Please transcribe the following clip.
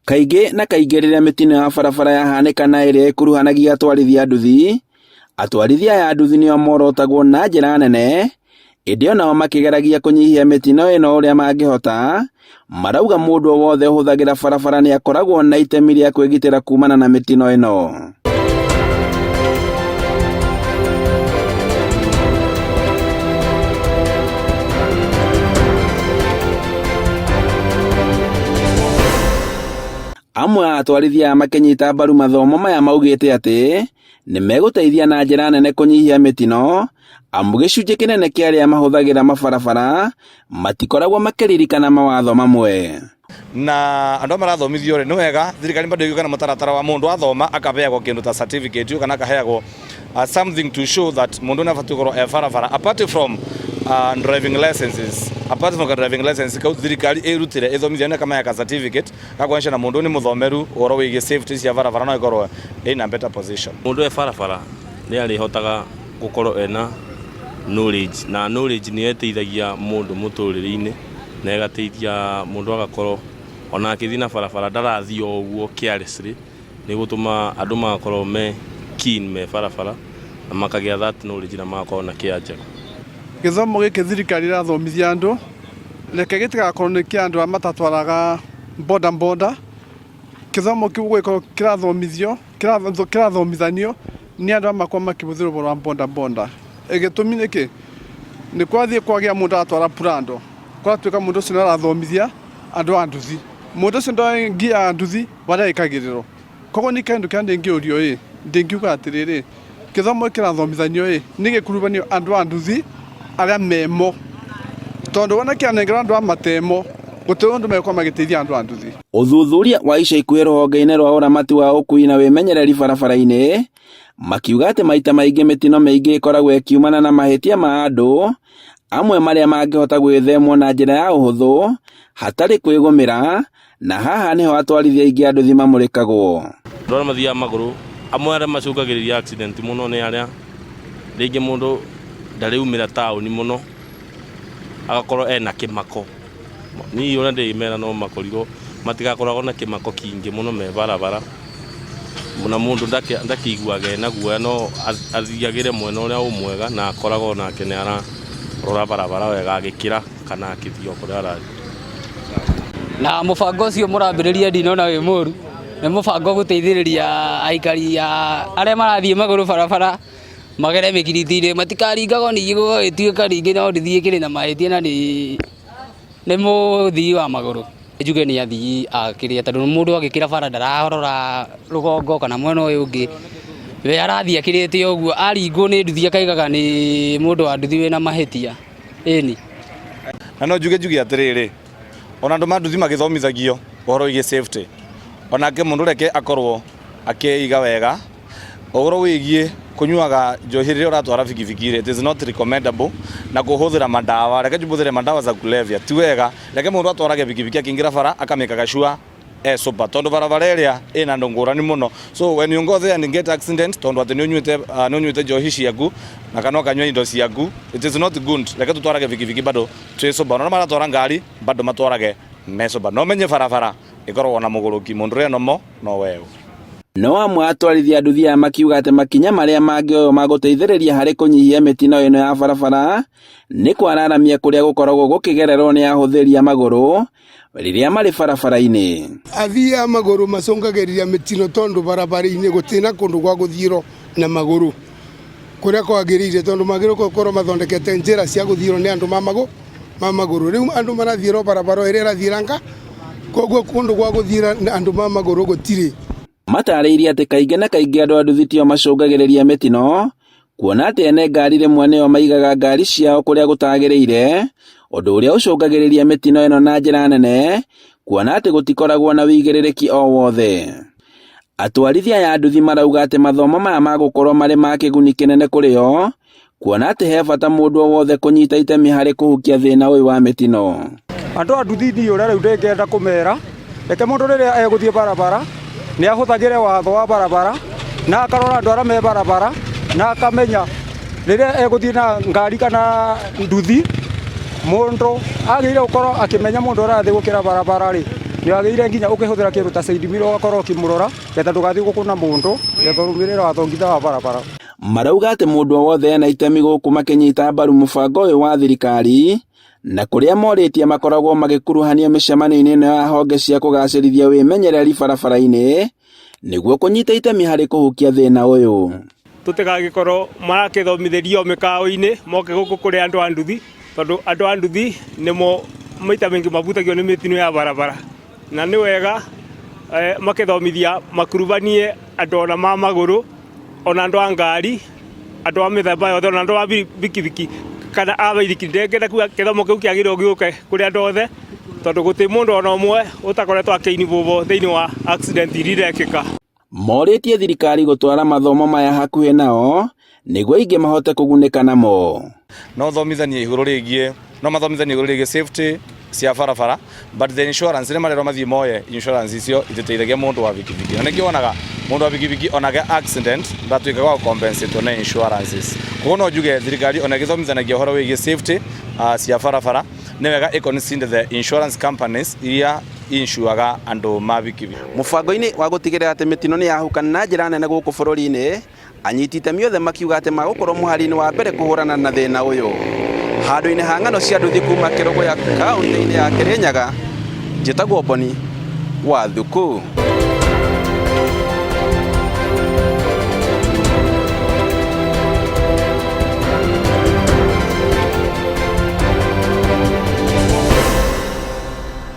Kaingĩ na kaingĩ rĩrĩa mĩtino ya barabara yahanĩkana ĩrĩa ĩkuruhanagia atwarithia a nduthi, atwarithia aya a nduthi nĩo morotagwo na njĩra nene, ĩndĩ onao makĩgeragia kũnyihia mĩtino ĩno ũrĩa mangĩhota, marauga mũndũ o wothe ũhũthagĩra barabara nĩakoragwo na itemi rĩa kwĩgitĩra kumana na mĩtino ĩno. Amwe a atwarithia makĩnyita mbaru mathomo maya maugĩte atĩ nĩmegũteithia na njĩra nene kũnyihia mĩtino, amu gĩcunjĩ kĩnene kĩa arĩa mahũthagĩra mabarabara matikoragwo makĩririkana mawatho mamwe. Na andũ marathomithio nĩ wega thirikari bado ĩgĩũka na mũtaratara wa mũndũ athoma akabeagwo kĩndũ ta certificate kana akaheagwo something to show that mũndũ nĩ abatiĩ gũkorwo barabara apart from driving licenses. Apart from driving license thirikari ĩrutire ĩthomithia kama ya certificate gakuonyesha na mũndũ nĩ mũthomeru ũhoro wĩgiĩ safety cia barabara no ĩkorwo ĩna better position. Mũndũ barabara nĩ arĩhotaga gũkorwo ena knowledge, na knowledge nĩ ĩteithagia mũndũ mũtũrĩre-inĩ na ĩgateithia mũndũ agakorwo ona akĩthiĩ na barabara ndarathiĩ o ũguo carelessly, nĩ gũtũma andũ magakorwo me keen me barabara na makagĩa that knowledge na magakorwo na kĩa njega. Gĩthomo gĩkĩ thirikari ĩrathomithia andũ, reke gĩtigakorwo nĩ kĩa andũ matatwaraga boda. Gĩthomo kĩu gĩkorwo kĩrathomithanio nĩ andũ makorwo makĩhũthĩra ũhoro wa boda. Gĩtũmi nĩkĩ? Nĩ kwathiĩ kwagĩa mũndũ atwara prando, kwatuĩka mũndũ ũcio arathomithia andũ a nduthi. Mũndũ ũcio ndoĩ ngia ya nduthi barĩa ĩkagĩrĩrwo. Koguo nĩ kĩndũ kĩa ndĩngĩũrio ndĩngiuga atĩrĩrĩ, gĩthomo kĩrathomithanio nĩ gĩkurubanio andũ a nduthi arĩa memo, tondũ wona kĩanengera andũ a matemo gũtirĩ ũndũ megũkorwo magĩteithia andũ a nduthi. Ũthuthuria wa ica ikuhĩ rũhonge-inĩ rwa ũramati wa ũkui na wĩmenyereri barabara-inĩ makiuga atĩ maita maingĩ mĩtino mĩingĩ ĩkoragwo ĩkiumana na mahĩtia ma andũ, amwe marĩa mangĩhota gwĩthemwo na njĩra ya ũhũthũ hatarĩ kwĩgũmĩra, na haha nĩho atwarithia aingĩ a nduthi mamũrĩkagwo. Andũ arĩa mathiaga magũrũ amwe arĩa macũngagĩrĩria accident mũno nĩ arĩa rĩngĩ mũndũ ndarĩumĩra taũni mũno agakorwo ena kĩmako. Niĩ ũrĩa ndĩmera no makorirwo matigakoragwo na kĩmako kĩingĩ mũno me barabara, na mũndũ ndakĩiguaga ena guoya no athiagĩre mwena ũrĩa ũmwega na akoragwo nake nĩ ararora barabara wega agĩkĩra kana akĩthiĩ kũrĩa arathiĩ. Na mũbango ũcio mũrambĩrĩria ndinona wĩ mũru, nĩ mũbango gũteithĩrĩria aikari arĩa marathiĩ magũrũ barabara magere mĩkiriti-inĩ matikaringagwo ningĩ gũgĩtuĩka rĩngĩ no ndĩthiĩ kĩrĩ na mahĩtia na nĩ mũthii wa magũrũ. Njuge nĩ athii akĩrĩa tondũ mũndũ agĩkĩra bara ndararora rũgongo kana mwena ũyũ ũngĩ, we arathiĩ akĩrĩte ũguo aringwo nĩ nduthi akaigaga nĩ mũndũ wa nduthi wĩna mahĩtia. Ĩni na no njuge atĩrĩrĩ, ona andũ ma nduthi magĩthomithagio ũhoro wĩgiĩ safety, onake mũndũ reke akorwo akĩiga wega ũhoro wĩgiĩ kunyuaga njohi rĩrĩa ũratwara bikibiki. It is not recommendable na kũhũthĩra mandawa, reke tũhũthĩre mandawa za kulevya ti wega. Reke mũndũ atwarage bikibiki akĩingĩra bara akamĩkaga sure sober, tondũ barabara ĩrĩa ĩna andũ ngũrani mũno. So when you go there and get accident tondũ atĩ nĩ ũnyuĩte njohi ciaku na kana ũkanyua indo ciaku, it is not good. Reke tũtwarage bikibiki bado twĩ sober, na maratwara ngari bado matwarage me sober. No menye barabara ĩkoragwo na mũgũrũki, mũndũ ũrĩa no weũ. No amwe atwarithia a nduthi aya makiuga atĩ makinya marĩa mangĩoywo ma gũteithĩrĩria harĩ kũnyihia mĩtino ĩno ya barabara nĩ kwararamia kũrĩa gũkoragwo gũkĩgererwo nĩ ahũthĩri a magũrũ rĩrĩa marĩ barabara-inĩ. Athii a magũrũ macũngagĩrĩria mĩtino tondũ barabara-inĩ gũtirĩ na kũndũ gwa gũthiĩrwo na magũrũ kũrĩa kwagĩrĩire, tondũ magĩrĩirwo gũkorwo mathondekete njĩra cia gũthiĩrwo nĩ andũ ma magũrũ. Rĩu andũ marathiĩrwo barabara ĩrĩa ĩrathiĩranga, koguo kũndũ gwa gũthiĩra andũ ma magũrũ gũtirĩ. Matarĩirie atĩ kaingĩ na kaingĩ andũ a nduthi tio macũngagĩrĩria mĩtino, kuona atĩ ene ngari rĩmwe nĩo maigaga ngari ciao kũrĩa gũtagĩrĩire, ũndũ ũrĩa ũcũngagĩrĩria mĩtino ĩno na njĩra nene, kuona atĩ gũtikoragwo na wĩigĩrĩrĩki o wothe. Atwarithia aya a nduthi marauga atĩ mathomo maya magũkorwo marĩ ma kĩguni kĩnene kũrĩ o, kuona atĩ he bata mũndũ o wothe kũnyita itemi harĩ kũhukia thĩna ũyũ wa mĩtino. Andũ a nduthi niĩ ũrĩa rĩu ndĩngĩenda kũmera, reke mũndũ rĩrĩa egũthiĩ barabara nĩ ahũthagĩre watho wa barabara na akarora andũ arĩa me barabara na akamenya rĩrĩa egũthiĩ na ngari kana nduthi, mũndũ agĩrĩire gũkorwo akĩmenya mũndũ ũrathiĩ gũkĩra barabara rĩ nĩ wagĩrĩire nginya ũkĩhũthĩra kĩndũ ta side mirror ũgakorwo ũkĩmũrora getha ndũgathiĩ gũkũna mũndũ getha ũrũmĩrĩre watho ngitha wa barabara. Marauga atĩ mũndũ o wothe ena itemi gũkũ makĩnyita mbaru mũbango ũyũ wa thirikari, na kũrĩa morĩtie makoragwo magĩkuruhanio mĩcemanio-inĩ ĩno ya honge cia kũgacĩrithia wĩmenyereri barabara-inĩ nĩguo kũnyita itemi harĩ kũhukia thĩna ũyũ. Tũtigagĩkorwo marakĩthomithĩrio mĩkawa-inĩ moke gũkũ kũrĩ andũ a nduthi, tondũ andũ a nduthi nĩmo maita maingĩ mabutagio nĩ mĩtino ya barabara, na nĩ wega makĩthomithia makurubanie andũ ona ma magũrũ, ona andũ a ngari, andũ a mĩthemba yothe, ona andũ a bikibiki kana a baithikiri. Ndengenda kuga gĩthomo kĩu kĩagĩrĩirwo gĩũke kũrĩ andũ othe, tondũ gũtirĩ mũndũ ona ũmwe ũtakoretwo akĩinvolvwo thĩinĩ wa accident iria irekĩka. Morĩtie thirikari gũtwara mathomo maya hakuhĩ nao nĩguo ingĩ mahote kũgunĩka namo. No thomithanie igũrũ rĩgiĩ safety cia barabara, but the insurance nĩ marero mathiĩ moye insurance icio itĩteithagia mũndũ wa bikibiki. Na nĩkĩo wonaga mũndũ wa bikibiki onake accident ndatuĩkaga wa compensate na insurances. Koguo no njuge thirikari ona gĩthomithanagia ũhoro wĩgiĩ safety cia barabara, nĩ wega ĩconsider the insurance companies iria insuaga andũ ma bikibiki. Mũbango-inĩ wa gũtigĩrĩra atĩ mĩtino nĩ yahukana na njĩra nene gũkũ bũrũri-inĩ, anyiti itemi othe makiuga atĩ magũkorwo mũhari-inĩ wa mbere kũhũrana na thĩna ũyũ. Handũ-inĩ ha ng'ano cia nduthi kuma Kĩrũgũ ya kaũntĩ-inĩ ya Kĩrĩnyaga, njĩtagwo Boni wa Thuku.